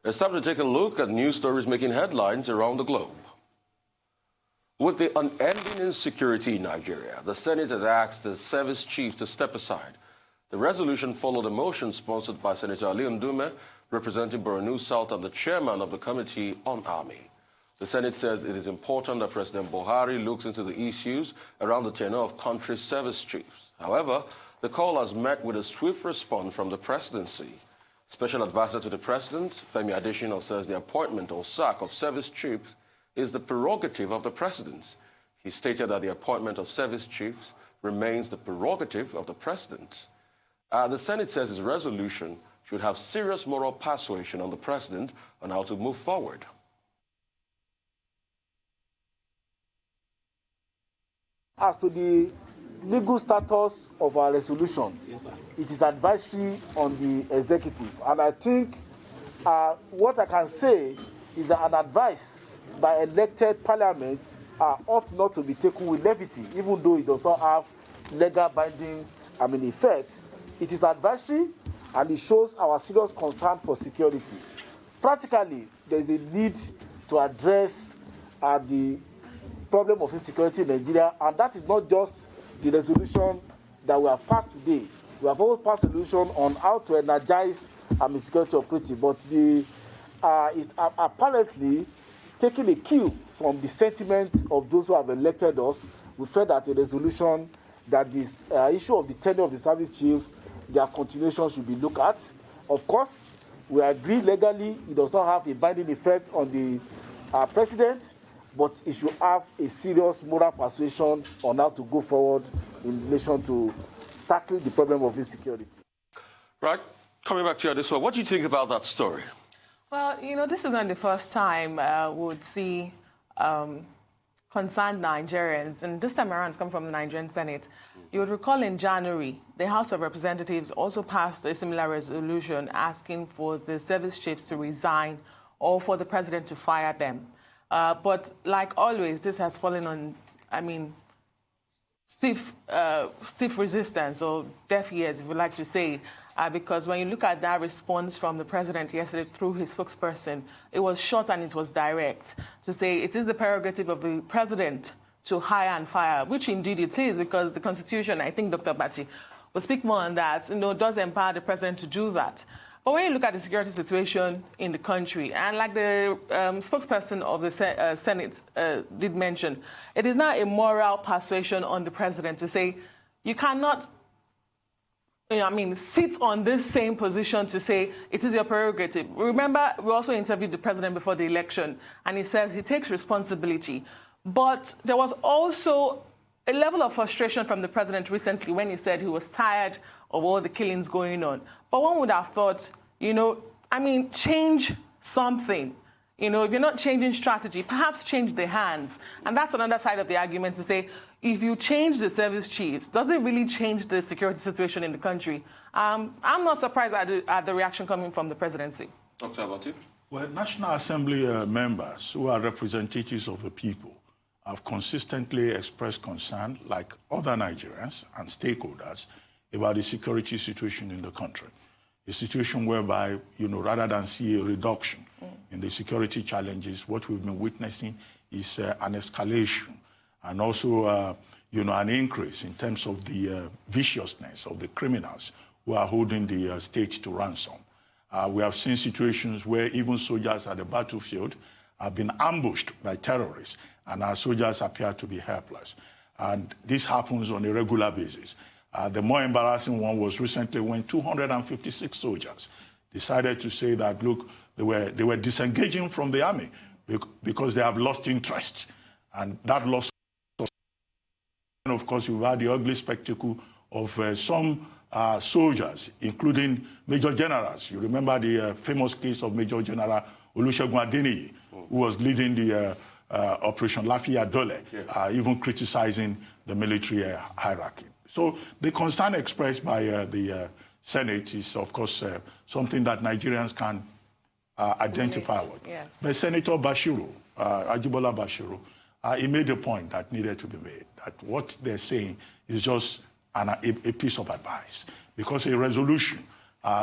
It's time to take a look at news stories making headlines around the globe. With the unending insecurity in Nigeria, the Senate has asked the service chief to step aside. The resolution followed a motion sponsored by Senator Ali Ndume, representing Borno South and the chairman of the Committee on Army. The Senate says it is important that President Buhari looks into the issues around the tenure of country service chiefs. However, the call has met with a swift response from the presidency. Special advisor to the president, Femi Adesina, says the appointment or sack of service chiefs is the prerogative of the president. He stated that the appointment of service chiefs remains the prerogative of the president. The Senate says its resolution should have serious moral persuasion on the president on how to move forward. As to the legal status of our resolution, yes, it is advisory on the executive. And I think what I can say is that an advice by elected parliament ought not to be taken with levity, even though it does not have legal binding effect. It is advisory, and it shows our serious concern for security. Practically, there is a need to address the problem of insecurity in Nigeria, and that is not just the resolution that we have passed today. We have also passed a resolution on how to energize security operative, but it's apparently taking a cue from the sentiment of those who have elected us. We felt that a resolution that this issue of the tenure of the service chief, their continuation should be looked at. Of course, we agree legally it does not have a binding effect on the president, but it should have a serious moral persuasion on how to go forward in relation to tackling the problem of insecurity. Right. Coming back to you, Adesuwa, what do you think about that story? Well, this is not the first time we would see concerned Nigerians, and this time around it's come from the Nigerian Senate. You would recall in January, the House of Representatives also passed a similar resolution asking for the service chiefs to resign or for the president to fire them. But like always, this has fallen on, stiff resistance, or deaf ears, if you like to say, because when you look at that response from the president yesterday through his spokesperson, it was short and it was direct to say it is the prerogative of the president to hire and fire, which indeed it is, because the Constitution, I think Dr. Abati will speak more on that, does empower the president to do that. But when you look at the security situation in the country, and like the spokesperson of the Senate did mention, it is now a moral persuasion on the president to say you cannot, sit on this same position to say it is your prerogative. Remember, we also interviewed the president before the election, and he says he takes responsibility. But there was also a level of frustration from the president recently when he said he was tired of all the killings going on. But one would have thought, change something. If you're not changing strategy, perhaps change the hands. And that's another side of the argument to say, if you change the service chiefs, does it really change the security situation in the country? I'm not surprised at the reaction coming from the presidency. Dr. Abati? Well, National Assembly members who are representatives of the people have consistently expressed concern, like other Nigerians and stakeholders, about the security situation in the country. A situation whereby, rather than see a reduction in the security challenges, what we've been witnessing is an escalation and also, an increase in terms of the viciousness of the criminals who are holding the state to ransom. We have seen situations where even soldiers at the battlefield have been ambushed by terrorists, and our soldiers appear to be helpless. And this happens on a regular basis. The more embarrassing one was recently when 256 soldiers decided to say that, look, they were disengaging from the army because they have lost interest. And that loss, and of course, we've had the ugly spectacle of some soldiers, including Major Generals. You remember the famous case of Major General Olusegun Adeniyi, who was leading the Operation Lafiya Dole, even criticizing the military hierarchy. So the concern expressed by the Senate is, of course, something that Nigerians can identify with. Yes. But Senator Bashiru, Ajibola Bashiru, he made a point that needed to be made, that what they're saying is just a piece of advice, because a resolution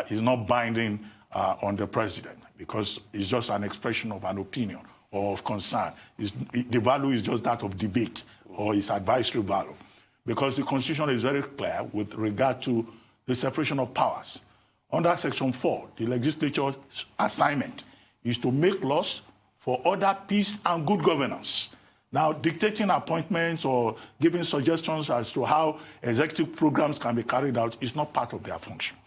is not binding on the president. because it's just an expression of an opinion or of concern. The value is just that of debate or its advisory value. Because the Constitution is very clear with regard to the separation of powers. Under Section 4, the legislature's assignment is to make laws for order, peace, and good governance. Now, dictating appointments or giving suggestions as to how executive programs can be carried out is not part of their function.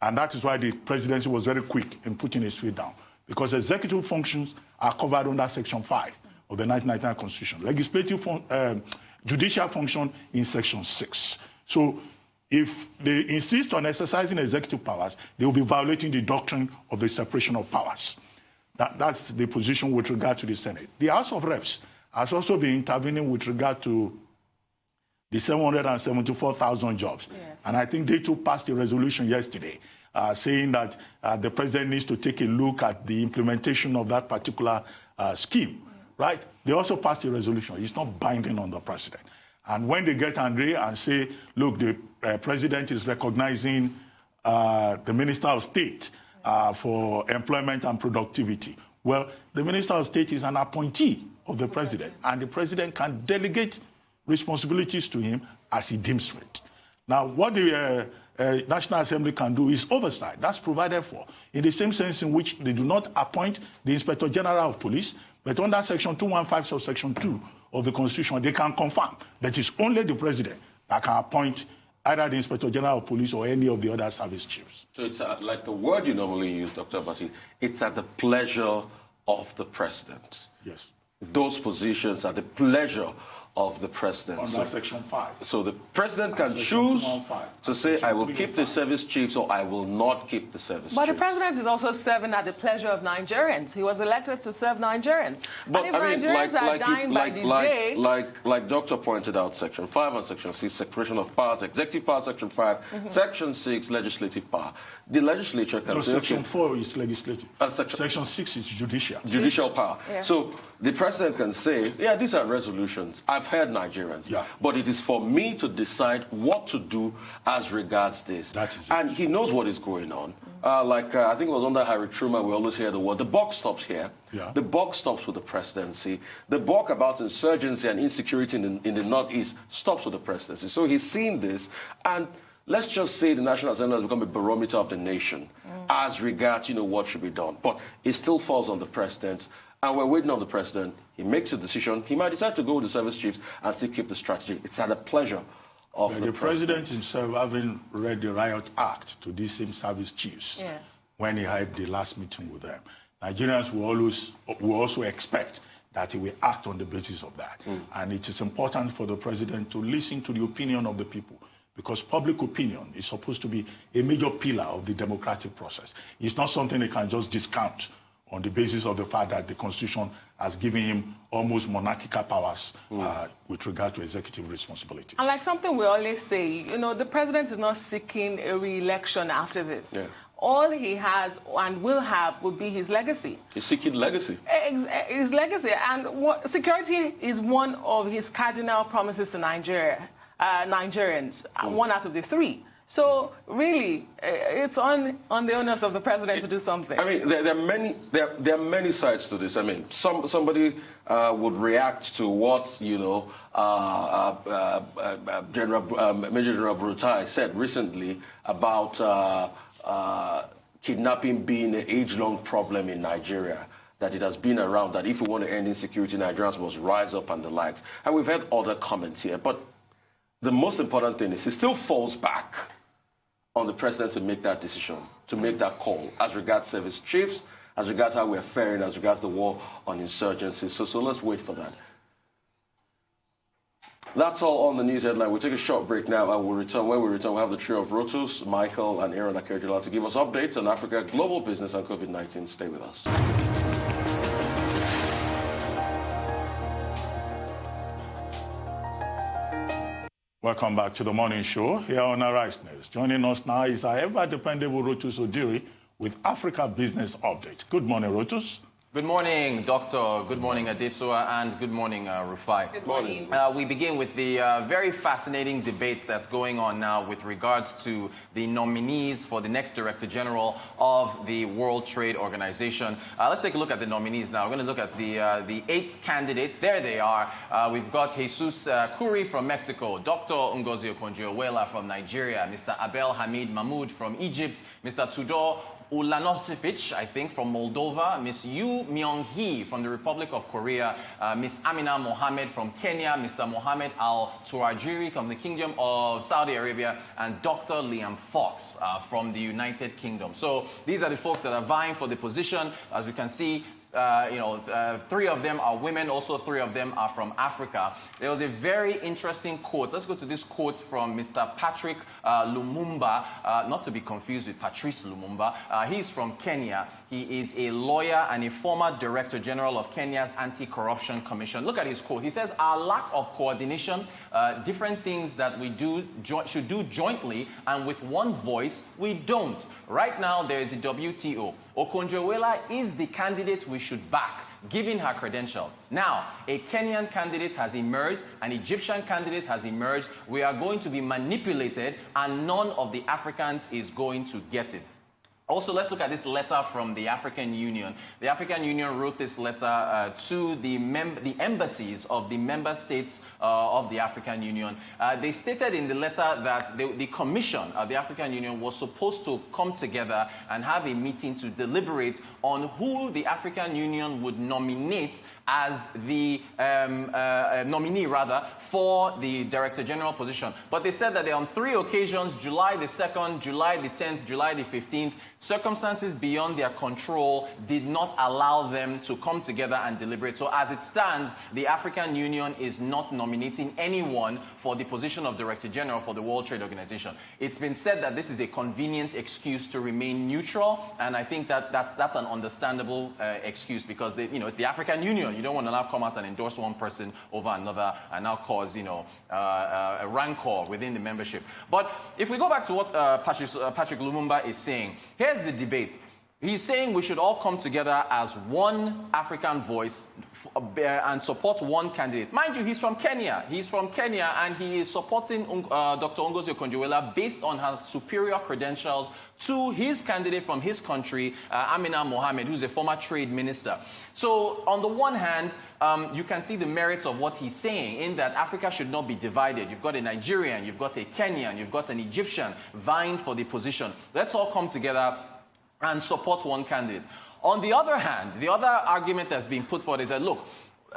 And that is why the presidency was very quick in putting its feet down, because executive functions are covered under Section 5 of the 1999 Constitution. Legislative judicial function in Section 6. So if they insist on exercising executive powers, they will be violating the doctrine of the separation of powers. That's the position with regard to the Senate. The House of Reps has also been intervening with regard to the 774,000 jobs. Yes. And I think they too passed a resolution yesterday saying that the president needs to take a look at the implementation of that particular scheme. Right? They also passed a resolution. It's not binding on the president. And when they get angry and say, look, the president is recognizing the Minister of State for employment and productivity. Well, the Minister of State is an appointee of the president, and the president can delegate responsibilities to him as he deems fit. Now, what the National Assembly can do is oversight. That's provided for, in the same sense in which they do not appoint the Inspector General of Police, but under Section 215 subsection 2 of the Constitution, they can confirm that it's only the president that can appoint either the Inspector General of Police or any of the other service chiefs. So it's like the word you normally use, Dr. Abati, it's at the pleasure of the president. Yes. Those positions are the pleasure of the president. Under Section 5. So the president can choose to say, I will keep the service chiefs or I will not keep the service chiefs. But the president is also serving at the pleasure of Nigerians. He was elected to serve Nigerians. But and if Nigerians are dying by the day... Like Doctor pointed out, Section 5 and Section 6, separation of powers, executive power, Section 5, Section 6, legislative power. The legislature can say... Section 4 is legislative. Section 6 is judicial. Judicial power. Yeah. So the president can say, yeah, these are resolutions. I've heard Nigerians. Yeah. But it is for me to decide what to do as regards this. That is and he knows what is going on. I think it was under Harry Truman, we always hear the word, the buck stops here. Yeah. The buck stops with the presidency. The buck about insurgency and insecurity in the Northeast stops with the presidency. So he's seen this, and let's just say the National Assembly has become a barometer of the nation as regards, what should be done. But it still falls on the president, and we're waiting on the president. He makes a decision. He might decide to go with the service chiefs and still keep the strategy. It's at the pleasure of the president himself, having read the Riot Act to these same service chiefs when he had the last meeting with them. Nigerians will also expect that he will act on the basis of that. And it is important for the president to listen to the opinion of the people, because public opinion is supposed to be a major pillar of the democratic process. It's not something they can just discount on the basis of the fact that the Constitution has given him almost monarchical powers with regard to executive responsibilities. And like something we always say, the president is not seeking a re-election after this. Yeah. All he has and will have will be his legacy. He's seeking legacy. His legacy. And security is one of his cardinal promises to Nigerians, one out of the three. So really, it's on the onus of the president to do something. I mean, there are many sides to this. I mean, somebody would react to what Major General Rufai said recently about kidnapping being an age-long problem in Nigeria. That it has been around. That if we want to end insecurity, Nigerians must rise up and the likes. And we've had other comments here, but the most important thing is it still falls back on the president to make that decision, to make that call, as regards service chiefs, as regards how we're faring, as regards the war on insurgency. So let's wait for that. That's all on the news headline. We'll take a short break now and we'll return. When we return, we'll have the trio of Rotus, Michael, and Aaron Akerjula to give us updates on Africa, global business, and COVID-19. Stay with us. Welcome back to the morning show here on Arise News. Joining us now is our ever-dependable Rotus Odiri with Africa Business Update. Good morning, Rotus. Good morning, Doctor. Good morning, Adesuwa, and good morning, Rufai. Good morning. We begin with the very fascinating debate that's going on now with regards to the nominees for the next Director General of the World Trade Organization. Let's take a look at the nominees now. We're going to look at the 8 candidates. There they are. We've got Jesus Kuri from Mexico, Dr. Ngozi Okonjo-Iweala from Nigeria, Mr. Abel Hamid Mahmoud from Egypt, Mr. Tudor Ulanovsevich, I think, from Moldova, Ms. Yu Myung-hee from the Republic of Korea, Ms. Amina Mohammed from Kenya, Mr. Mohammed Al-Tuwajiri from the Kingdom of Saudi Arabia, and Dr. Liam Fox from the United Kingdom. So these are the folks that are vying for the position. As we can see, 3 of them are women, also 3 of them are from Africa. There was a very interesting quote. Let's go to this quote from Mr. Patrick Lumumba, not to be confused with Patrice Lumumba. He's from Kenya. He is a lawyer and a former Director General of Kenya's Anti-Corruption Commission. Look at his quote. He says, "Our lack of coordination, different things that we should do jointly and with one voice, we don't. Right now, there is the WTO. Okonjo-Iweala is the candidate we should back, given her credentials. Now, a Kenyan candidate has emerged, an Egyptian candidate has emerged. We are going to be manipulated, and none of the Africans is going to get it." Also, let's look at this letter from the African Union. The African Union wrote this letter to the embassies of the member states of the African Union. They stated in the letter that the Commission of the African Union was supposed to come together and have a meeting to deliberate on who the African Union would nominate as the nominee, for the Director General position. But they said that on 3 occasions, July the 2nd, July the 10th, July the 15th, circumstances beyond their control did not allow them to come together and deliberate. So as it stands, the African Union is not nominating anyone for the position of Director General for the World Trade Organization. It's been said that this is a convenient excuse to remain neutral, and I think that that's an understandable excuse, because it's the African Union. You don't want to now come out and endorse one person over another and now cause a rancor within the membership. But if we go back to what Patrick Lumumba is saying, here's the debate. He's saying we should all come together as one African voice and support one candidate. Mind you, he's from Kenya. He's from Kenya, and he is supporting Dr. Ngozi Okonjo-Iweala based on her superior credentials to his candidate from his country, Amina Mohammed, who's a former trade minister. So on the one hand, you can see the merits of what he's saying, in that Africa should not be divided. You've got a Nigerian, you've got a Kenyan, you've got an Egyptian vying for the position. Let's all come together and support one candidate. On the other hand, the other argument that's been put forward is that, look,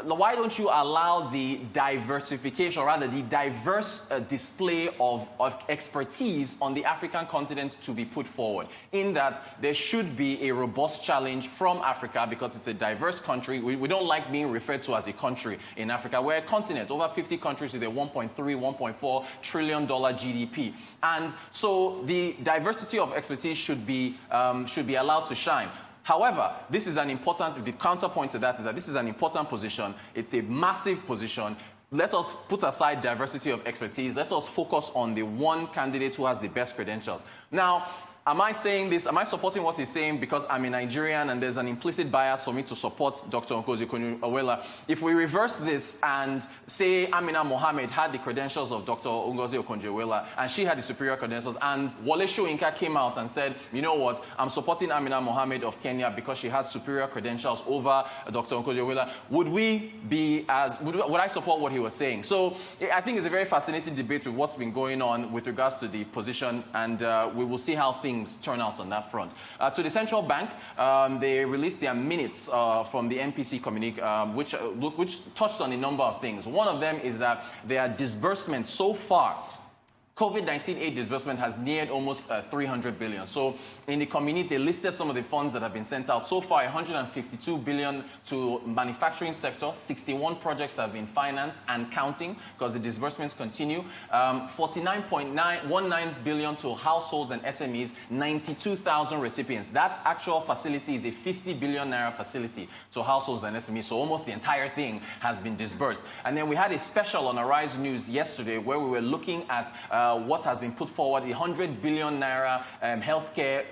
why don't you allow the diversification, or rather the diverse display of expertise on the African continent to be put forward, in that there should be a robust challenge from Africa, because it's a diverse country. We don't like being referred to as a country in Africa. We're a continent, over 50 countries with a $1.3, $1.4 trillion GDP. And so the diversity of expertise should be allowed to shine. However, this is an important, the counterpoint to that is that this is an important position. It's a massive position. Let us put aside diversity of expertise. Let us focus on the one candidate who has the best credentials. Now, am I saying this? Am I supporting what he's saying because I'm a Nigerian and there's an implicit bias for me to support Dr. Ngozi Okonjo-Iweala? If we reverse this and say Amina Mohammed had the credentials of Dr. Ngozi Okonjo-Iweala and she had the superior credentials, and Wole Soyinka came out and said, you know what, I'm supporting Amina Mohammed of Kenya because she has superior credentials over Dr. Okonjo-Iweala, would I support what he was saying? So I think it's a very fascinating debate with what's been going on with regards to the position, and we will see how things turn out on that front. To the central bank, they released their minutes from the MPC communique, which touched on a number of things. One of them is that their disbursement so far, COVID-19 aid disbursement, has neared almost 300 billion. So in the community, they listed some of the funds that have been sent out. So far, 152 billion to manufacturing sector, 61 projects have been financed and counting, because the disbursements continue. 49.19 billion to households and SMEs, 92,000 recipients. That actual facility is a 50 billion naira facility to households and SMEs. So almost the entire thing has been disbursed. And then we had a special on Arise News yesterday where we were looking at what has been put forward, the 100 billion naira healthcare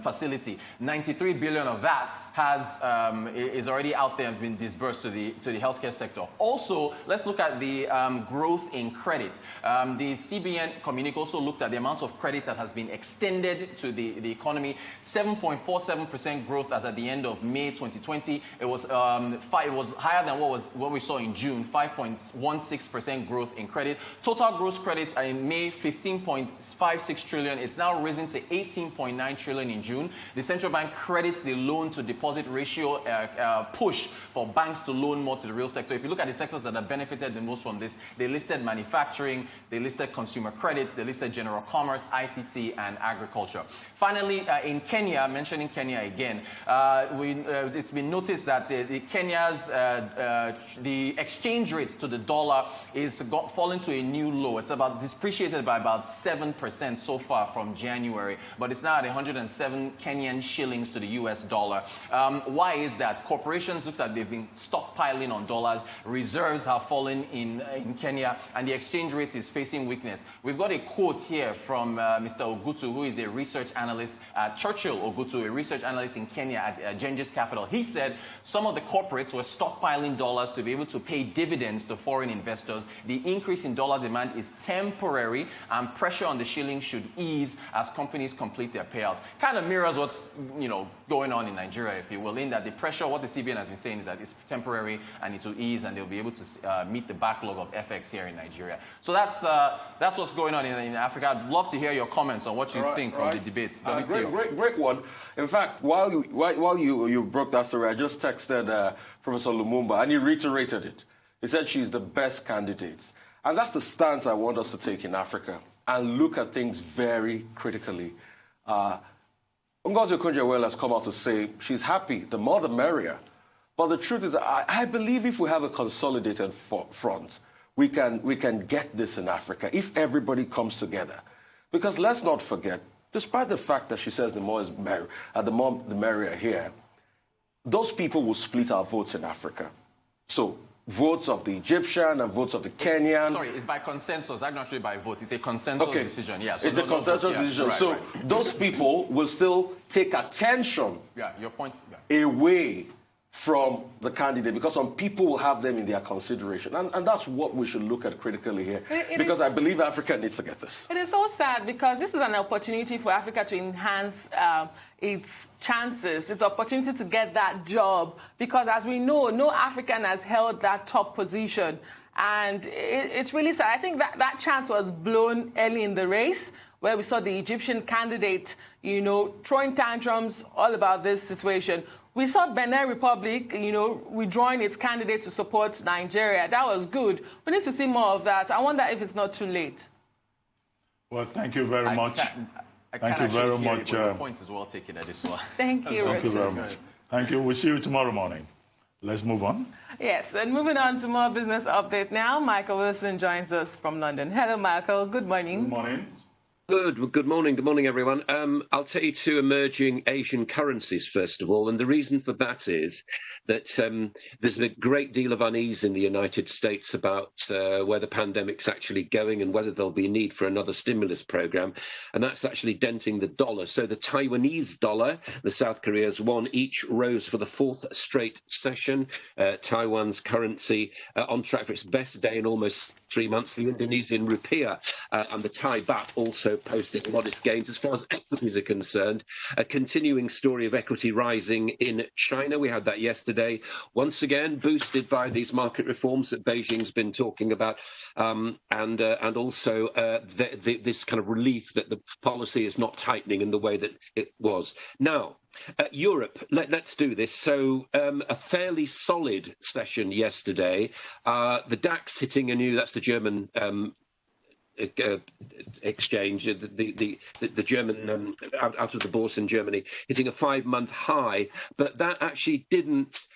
facility. 93 billion of that is already out there and been disbursed to the healthcare sector. Also, let's look at the growth in credit. The CBN communique also looked at the amount of credit that has been extended to the economy. 7.47% growth as at the end of May 2020. It was higher than what we saw in June. 5.16% growth in credit. Total gross credit in May, 15.56 trillion. It's now risen to 18.9 trillion in June. The central bank credits the loan to deposit ratio push for banks to loan more to the real sector. If you look at the sectors that have benefited the most from this, they listed manufacturing, they listed consumer credits, they listed general commerce, ICT, and agriculture. Finally, in Kenya, mentioning Kenya again, it's been noticed that the exchange rate to the dollar is fallen to a new low. It's depreciated by about 7% so far from January, but it's now at 107 Kenyan shillings to the US dollar. Why is that? Corporations looks like they've been stockpiling on dollars. Reserves have fallen in Kenya, and the exchange rate is facing weakness. We've got a quote here from Mr. Ogutu, who is a research analyst, Churchill Ogutu, a research analyst in Kenya at Genghis Capital. He said some of the corporates were stockpiling dollars to be able to pay dividends to foreign investors. The increase in dollar demand is temporary, and pressure on the shilling should ease as companies complete their payouts. Kind of mirrors what's going on in Nigeria, if you will, in that the pressure, what the CBN has been saying is that it's temporary and it will ease, and they'll be able to meet the backlog of FX here in Nigeria. So that's what's going on in Africa. I'd love to hear your comments on what you think on the debates. Great one. In fact, while you broke that story, I just texted Professor Lumumba, and he reiterated it. He said she's the best candidate. And that's the stance I want us to take in Africa and look at things very critically. Ngozi Okonjo-Iweala has come out to say she's happy, the more the merrier. But the truth is, I believe if we have a consolidated front, we can get this in Africa if everybody comes together. Because let's not forget, despite the fact that she says the more the merrier here, those people will split our votes in Africa. So votes of the Egyptian and votes of the Kenyan. Sorry, it's by consensus, not actually by vote. It's a consensus decision. Yeah, so it's a consensus decision. Right, so those people will still take attention your point, away from the candidate, because some people will have them in their consideration. And that's what we should look at critically here, because I believe Africa needs to get this. It is so sad, because this is an opportunity for Africa to enhance its chances, its opportunity to get that job, because as we know, no African has held that top position. And it's really sad. I think that chance was blown early in the race, where we saw the Egyptian candidate, throwing tantrums all about this situation. We saw Benin Republic, withdrawing its candidate to support Nigeria. That was good. We need to see more of that. I wonder if it's not too late. Well, thank you very much. Thank you very much. Your point is well taken, Adesuwa. Thank you, Thank you very much. Thank you. We'll see you tomorrow morning. Let's move on. Yes, and moving on to more business update now. Michael Wilson joins us from London. Hello, Michael. Good morning. Good morning. Good morning. Good morning, everyone. I'll take you to emerging Asian currencies, first of all. And the reason for that is that there's a great deal of unease in the United States about where the pandemic's actually going and whether there'll be a need for another stimulus program. And that's actually denting the dollar. So the Taiwanese dollar, the South Korea's won, each rose for the fourth straight session. Taiwan's currency on track for its best day in almost 3 months. The Indonesian rupiah and the Thai baht also posted modest gains. As far as equities are concerned, a continuing story of equity rising in China. We had that yesterday, once again boosted by these market reforms that Beijing's been talking about, and also this kind of relief that the policy is not tightening in the way that it was. Now, Europe, let's do this. So a fairly solid session yesterday. The DAX hitting a new, that's the German exchange, the German out of the bourse in Germany, hitting a 5-month high, but that actually didn't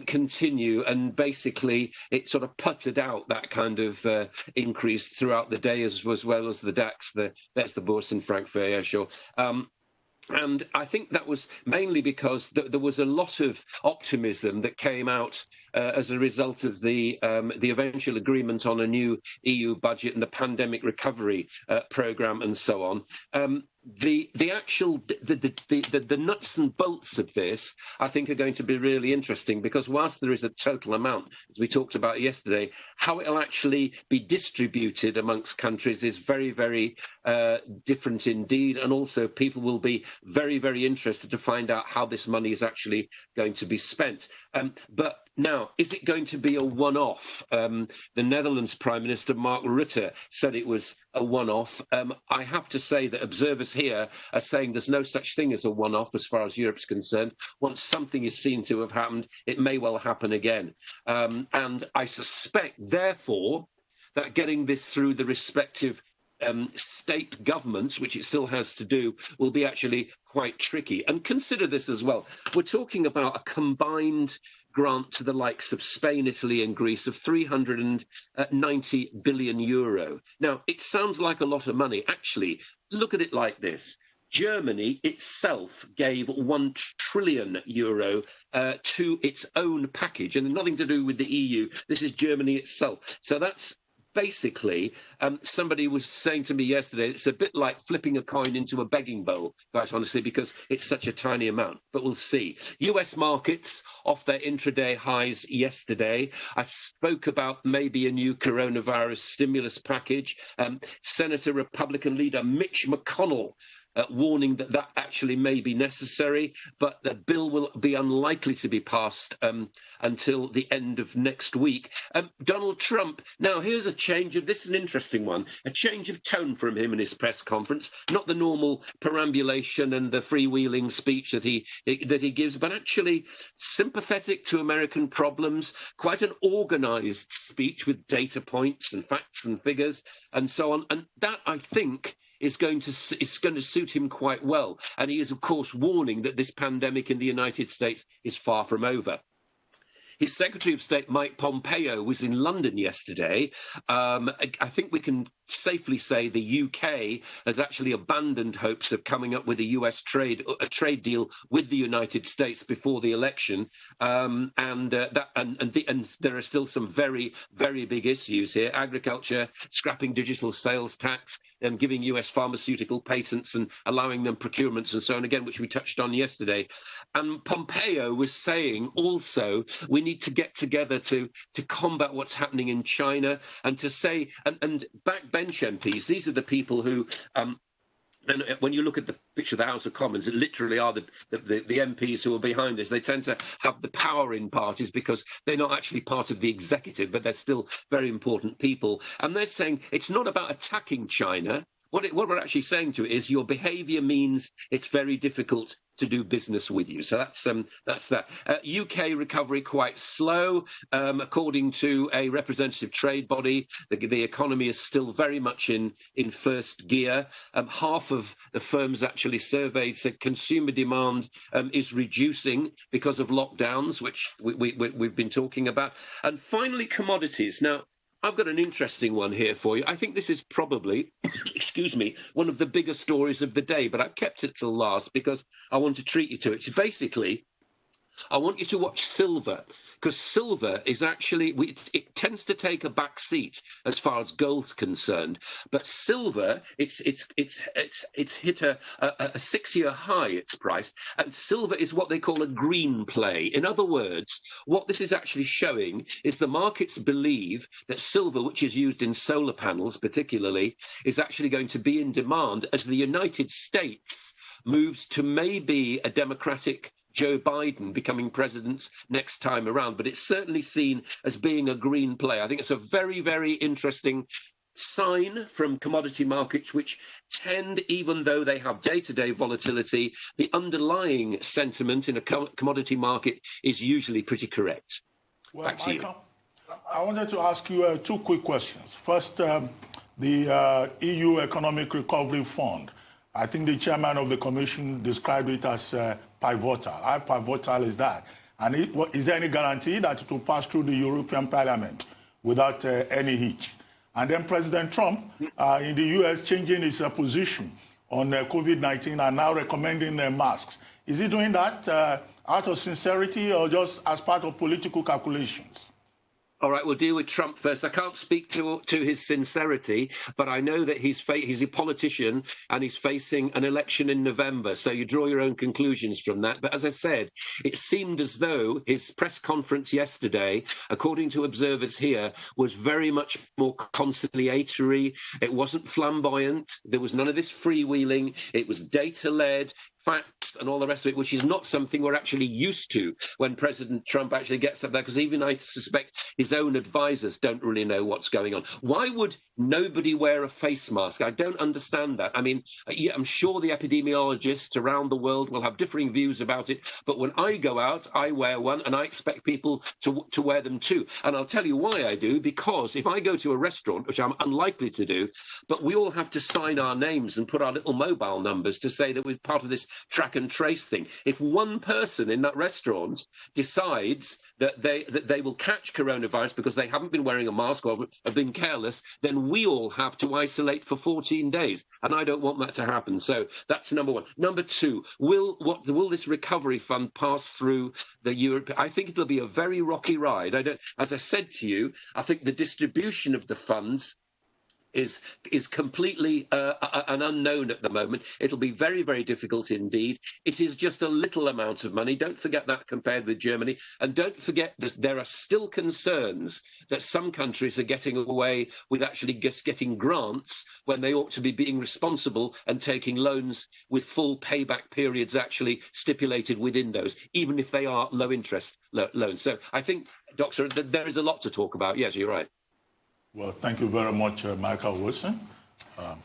continue, and basically it sort of putted out that kind of increase throughout the day, as well as the DAX. That's the bourse in Frankfurt, yeah, sure. And I think that was mainly because there was a lot of optimism that came out as a result of the eventual agreement on a new EU budget and the pandemic recovery programme and so on. the nuts and bolts of this, I think, are going to be really interesting, because whilst there is a total amount, as we talked about yesterday, how it'll actually be distributed amongst countries is very, very different indeed. And also people will be very, very interested to find out how this money is actually going to be spent. But now, is it going to be a one-off? The Netherlands Prime Minister, Mark Rutte, said it was a one-off. I have to say that observers here are saying there's no such thing as a one-off as far as Europe's concerned. Once something is seen to have happened, it may well happen again. And I suspect, therefore, that getting this through the respective state governments, which it still has to do, will be actually quite tricky. And consider this as well. We're talking about a combined grant to the likes of Spain, Italy and Greece of €390 billion. Now, it sounds like a lot of money. Actually, look at it like this. Germany itself gave €1 trillion to its own package, and nothing to do with the EU. This is Germany itself. So that's basically, somebody was saying to me yesterday, it's a bit like flipping a coin into a begging bowl, quite honestly, because it's such a tiny amount. But we'll see. US markets off their intraday highs yesterday. I spoke about maybe a new coronavirus stimulus package. Senator Republican leader Mitch McConnell warning that that actually may be necessary, but the bill will be unlikely to be passed until the end of next week. Donald Trump, now here's a change of, this is an interesting one, a change of tone from him in his press conference, not the normal perambulation and the freewheeling speech that he gives, but actually sympathetic to American problems, quite an organised speech with data points and facts and figures and so on. And that, I think, is going to suit him quite well. And he is, of course, warning that this pandemic in the United States is far from over. His Secretary of State, Mike Pompeo, was in London yesterday. I think we can safely say the UK has actually abandoned hopes of coming up with a trade deal with the United States before the election. And there are still some very, very big issues here. Agriculture, scrapping digital sales tax, and giving US pharmaceutical patents and allowing them procurements and so on, again, which we touched on yesterday. And Pompeo was saying also we need to get together to combat what's happening in China, and to say, and backbench MPs, these are the people who, and when you look at the picture of the House of Commons, it literally are the MPs who are behind this. They tend to have the power in parties because they're not actually part of the executive, but they're still very important people. And they're saying it's not about attacking China. What we're actually saying to it is your behaviour means it's very difficult to do business with you. So that's that. UK recovery quite slow. According to a representative trade body, the economy is still very much in first gear. Half of the firms actually surveyed said consumer demand is reducing because of lockdowns, which we've been talking about. And finally, commodities. Now, I've got an interesting one here for you. I think this is probably, excuse me, one of the bigger stories of the day, but I've kept it till last because I want to treat you to it. So basically, I want you to watch silver, because silver is actually, it tends to take a back seat as far as gold's concerned. But silver, it's hit a 6-year high, its price, and silver is what they call a green play. In other words, what this is actually showing is the markets believe that silver, which is used in solar panels particularly, is actually going to be in demand as the United States moves to maybe a democratic Joe Biden becoming president next time around, but it's certainly seen as being a green play. I think it's a very, very interesting sign from commodity markets, which tend, even though they have day-to-day volatility, the underlying sentiment in a commodity market is usually pretty correct. Well, back to you. I wanted to ask you two quick questions. First, the EU Economic Recovery Fund. I think the chairman of the commission described it as pivotal. How pivotal is that? And is there any guarantee that it will pass through the European Parliament without any hitch? And then President Trump in the US changing his position on COVID-19 and now recommending masks. Is he doing that out of sincerity or just as part of political calculations? All right, we'll deal with Trump first. I can't speak to his sincerity, but I know that he's a politician and he's facing an election in November. So you draw your own conclusions from that. But as I said, it seemed as though his press conference yesterday, according to observers here, was very much more conciliatory. It wasn't flamboyant. There was none of this freewheeling. It was data-led, facts and all the rest of it, which is not something we're actually used to when President Trump actually gets up there, because even I suspect his own advisors don't really know what's going on. Why would nobody wear a face mask? I don't understand that. I mean, yeah, I'm sure the epidemiologists around the world will have differing views about it, but when I go out, I wear one, and I expect people to wear them too. And I'll tell you why I do, because if I go to a restaurant, which I'm unlikely to do, but we all have to sign our names and put our little mobile numbers to say that we're part of this track and trace thing. If one person in that restaurant decides that they will catch coronavirus because they haven't been wearing a mask or have been careless, then we all have to isolate for 14 days. And I don't want that to happen. So that's number one. Number two, will this recovery fund pass through the Europe? I think it'll be a very rocky ride. As I said to you, I think the distribution of the funds is completely an unknown at the moment. It'll be very, very difficult indeed. It is just a little amount of money. Don't forget that compared with Germany. And don't forget that there are still concerns that some countries are getting away with actually just getting grants when they ought to be being responsible and taking loans with full payback periods actually stipulated within those, even if they are low interest loans. So I think, Doctor, there is a lot to talk about. Yes, you're right. Well, thank you very much, Michael Wilson.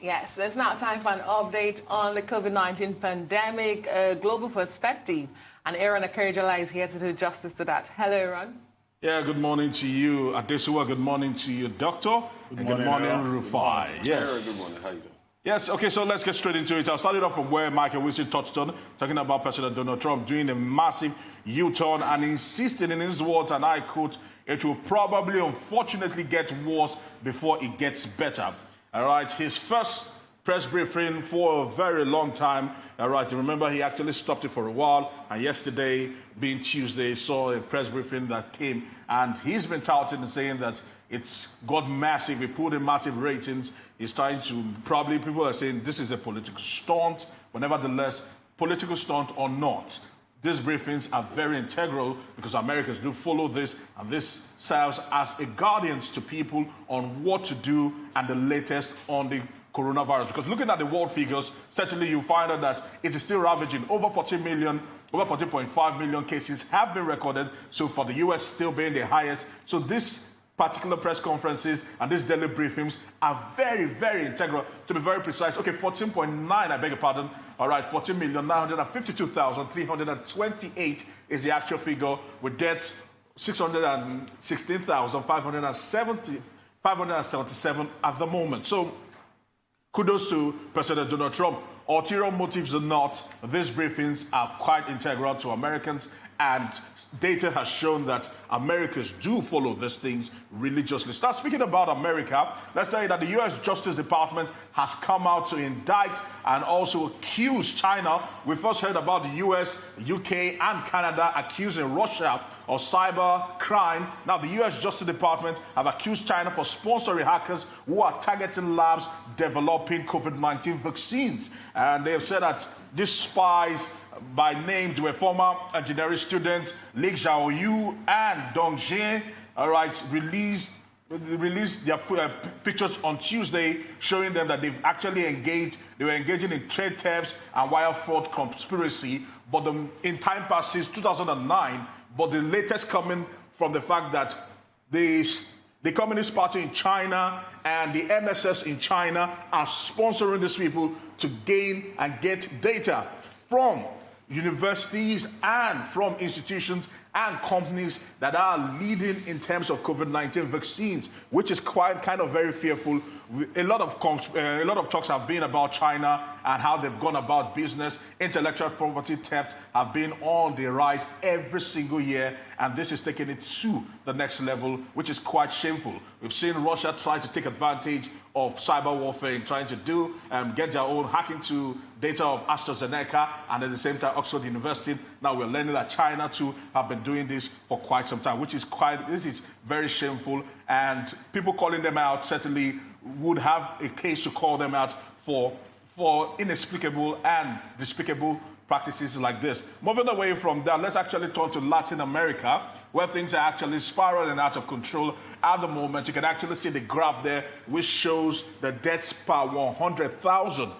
Yes, it's now time for an update on the COVID-19 pandemic, global perspective. And Aaron Akerjala is here to do justice to that. Hello, Aaron. Yeah, good morning to you, Adesuwa. Good morning to you, Doctor. Good morning, Rufai. Yes. Good morning. How you doing? Yes, okay, so let's get straight into it. I'll start it off from where Michael Wilson touched on, talking about President Donald Trump doing a massive U-turn and insisting in his words, and I quote, "It will probably, unfortunately, get worse before it gets better." All right, his first press briefing for a very long time. All right, remember he actually stopped it for a while, and yesterday, being Tuesday, saw a press briefing that came, and he's been touting and saying that it's got massive, it pulled in massive ratings. He's trying to, probably people are saying this is a political stunt, but nevertheless, political stunt or not, these briefings are very integral because Americans do follow this, and this serves as a guidance to people on what to do and the latest on the coronavirus. Because looking at the world figures, certainly you find out that it is still ravaging. Over 14.5 million cases have been recorded. So for the US still being the highest. So this particular press conferences and these daily briefings are very, very integral. To be very precise, okay, 14.9, I beg your pardon. All right, 14,952,328 is the actual figure, with deaths 616,577 at the moment. So kudos to President Donald Trump. Ulterior motives or not, these briefings are quite integral to Americans, and data has shown that Americans do follow these things religiously. Start speaking about America. Let's tell you that the U.S. Justice Department has come out to indict and also accuse China. We first heard about the U.S., UK, and Canada accusing Russia of cyber crime. Now, the U.S. Justice Department have accused China for sponsoring hackers who are targeting labs developing COVID-19 vaccines. And they have said that these spies by name, they were former engineering students Li Xiaoyu and Dong Jin, all right, released their pictures on Tuesday showing them that they've actually they were engaging in trade thefts and wire fraud conspiracy, but in time past since 2009, but the latest coming from the fact that the Communist Party in China and the MSS in China are sponsoring these people to gain and get data from universities and from institutions and companies that are leading in terms of COVID-19 vaccines, which is quite kind of very fearful. A lot of talks have been about China and how they've gone about business. Intellectual property theft have been on the rise every single year, and this is taking it to the next level, which is quite shameful. We've seen Russia try to take advantage of cyber warfare in trying to get their own hack into data of AstraZeneca, and at the same time Oxford University. Now we're learning that China too have been doing this for quite some time, this is very shameful, and people calling them out certainly would have a case to call them out for inexplicable and despicable practices like this. Moving away from that, let's actually turn to Latin America, where things are actually spiraling out of control at the moment. You can actually see the graph there, which shows the deaths per 100,000.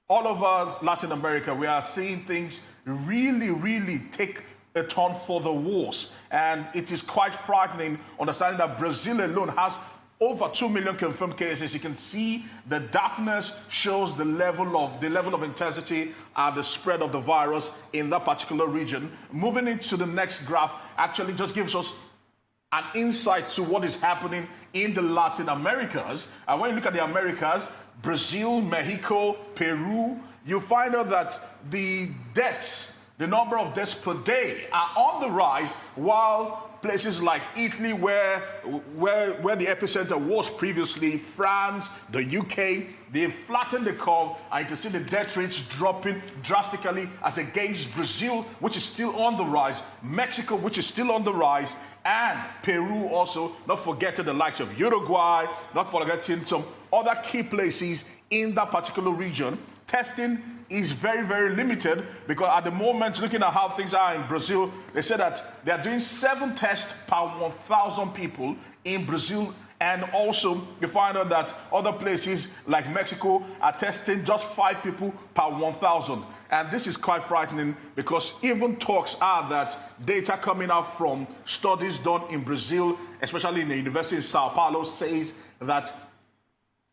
All over Latin America, we are seeing things really, really take a turn for the worse. And it is quite frightening, understanding that Brazil alone has over 2 million confirmed cases. You can see the darkness shows the level of intensity and the spread of the virus in that particular region. Moving into the next graph actually just gives us an insight to what is happening in the Latin Americas. And when you look at the Americas, Brazil, Mexico, Peru, you find out that the number of deaths per day are on the rise, while places like Italy, where the epicenter was previously, France, the UK, they've flattened the curve, and you can see the death rates dropping drastically as against Brazil, which is still on the rise, Mexico, which is still on the rise, and Peru also, not forgetting the likes of Uruguay, not forgetting some other key places in that particular region. Testing is very, very limited, because at the moment, looking at how things are in Brazil, they said that they are doing 7 tests per 1,000 people in Brazil. And also, you find out that other places like Mexico are testing just 5 people per 1,000. And this is quite frightening, because even talks are that data coming out from studies done in Brazil, especially in the university in Sao Paulo, says that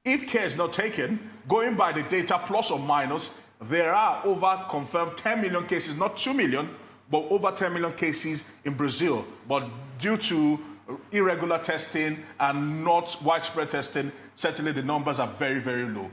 if care is not taken, going by the data plus or minus, there are over confirmed 10 million cases, not 2 million, but over 10 million cases in Brazil. But due to irregular testing and not widespread testing, certainly the numbers are very, very low.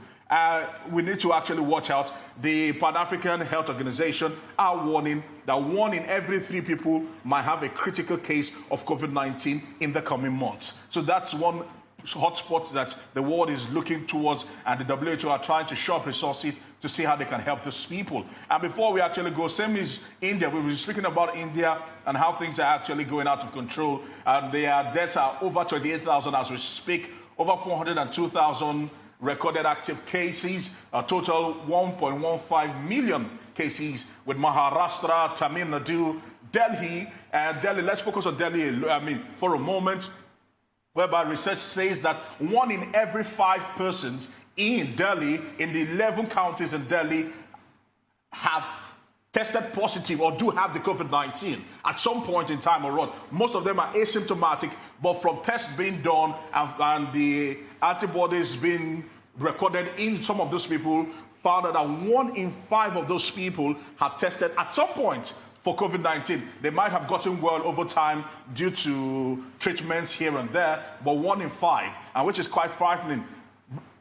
We need to actually watch out. The Pan-African Health Organization are warning that 1 in every 3 people might have a critical case of COVID-19 in the coming months. So that's one hotspot that the world is looking towards, and the WHO are trying to shop resources to see how they can help these people. And before we actually go, same as India, we were speaking about India and how things are actually going out of control. Their deaths are over 28,000 as we speak, over 402,000 recorded active cases, a total 1.15 million cases with Maharashtra, Tamil Nadu, Delhi. And Delhi, let's focus on Delhi for a moment, whereby research says that 1 in every 5 persons in Delhi, in the 11 counties in Delhi, have tested positive or do have the COVID-19 at some point in time or other. Most of them are asymptomatic, but from tests being done and the antibodies being recorded in some of those people, found out that 1 in 5 of those people have tested at some point for COVID-19. They might have gotten well over time due to treatments here and there, but 1 in 5, and which is quite frightening.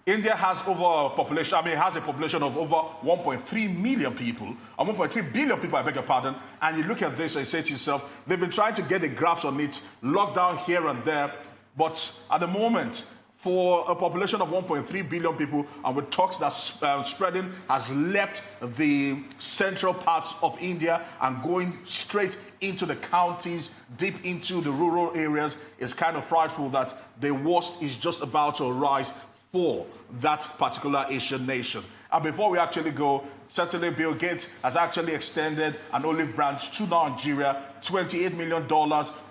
India has a population of over 1.3 million people, or 1.3 billion people, I beg your pardon, and you look at this and you say to yourself, they've been trying to get a grasp on it, lockdown here and there, but at the moment, for a population of 1.3 billion people, and with talks that spreading has left the central parts of India and going straight into the counties, deep into the rural areas, it's kind of frightful that the worst is just about to arise for that particular Asian nation. And before we actually go, certainly Bill Gates has actually extended an olive branch to Nigeria. $28 million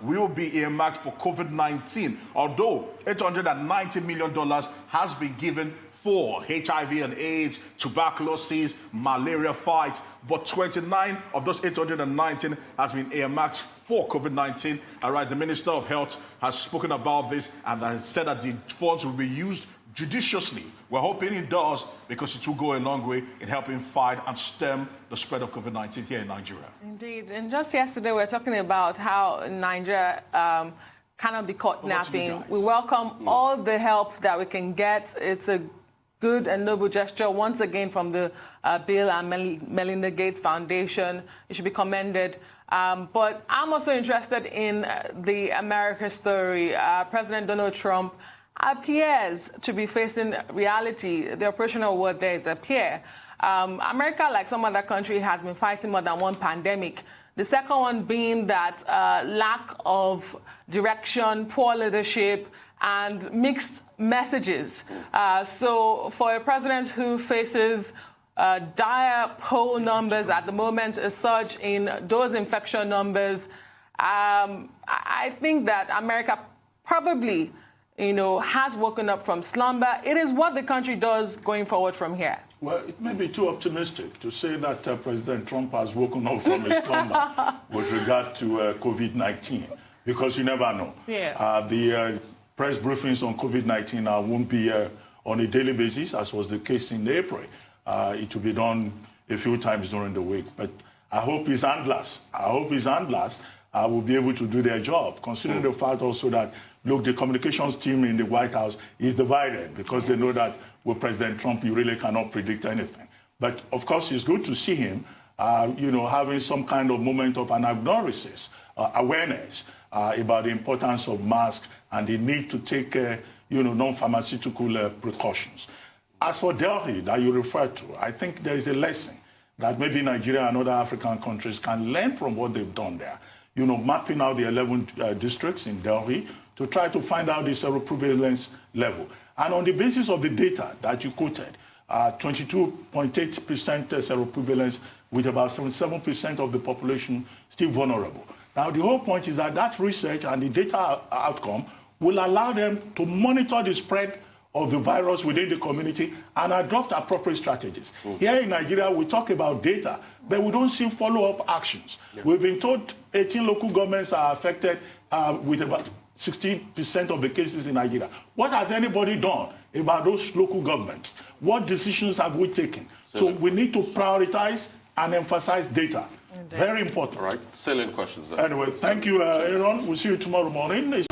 will be earmarked for COVID-19, although $890 million has been given for HIV and AIDS, tuberculosis, malaria fight, but 29 of those 819 has been earmarked for COVID-19. All right, the Minister of Health has spoken about this and has said that the funds will be used judiciously. We're hoping it does, because it will go a long way in helping fight and stem the spread of COVID-19 here in Nigeria. Indeed. And just yesterday, we were talking about how Nigeria cannot be caught napping. We welcome all the help that we can get. It's a good and noble gesture, once again, from the Bill and Melinda Gates Foundation. It should be commended. But I'm also interested in the America story. President Donald Trump appears to be facing reality. The operational word there is appear. America, like some other country, has been fighting more than one pandemic. The second one being that lack of direction, poor leadership, and mixed messages. So for a president who faces dire poll numbers at the moment, a surge in those infection numbers, I think that America probably, has woken up from slumber. It is what the country does going forward from here. Well, it may be too optimistic to say that President Trump has woken up from his slumber with regard to COVID-19, because you never know. Yeah. The press briefings on COVID-19 won't be on a daily basis, as was the case in April. It will be done a few times during the week. But I hope his handlers will be able to do their job, considering the fact also that, look, the communications team in the White House is divided, because they know that with President Trump, you really cannot predict anything. But, of course, it's good to see him, having some kind of moment of anagnorisis, awareness about the importance of masks and the need to take, non-pharmaceutical precautions. As for Delhi, that you referred to, I think there is a lesson that maybe Nigeria and other African countries can learn from what they've done there. Mapping out the 11 districts in Delhi to try to find out the seroprevalence level. And on the basis of the data that you quoted, 22.8% seroprevalence with about 77% of the population still vulnerable. Now, the whole point is that that research and the data outcome will allow them to monitor the spread of the virus within the community and adopt appropriate strategies. Here in Nigeria, we talk about data, but we don't see follow-up actions. We've been told 18 local governments are affected with about 60% of the cases in Nigeria. What has anybody done about those local governments? What decisions have we taken? So we need to prioritize and emphasize data. Very important. All right, salient questions then. Anyway, thank you, Aaron. We'll see you tomorrow morning.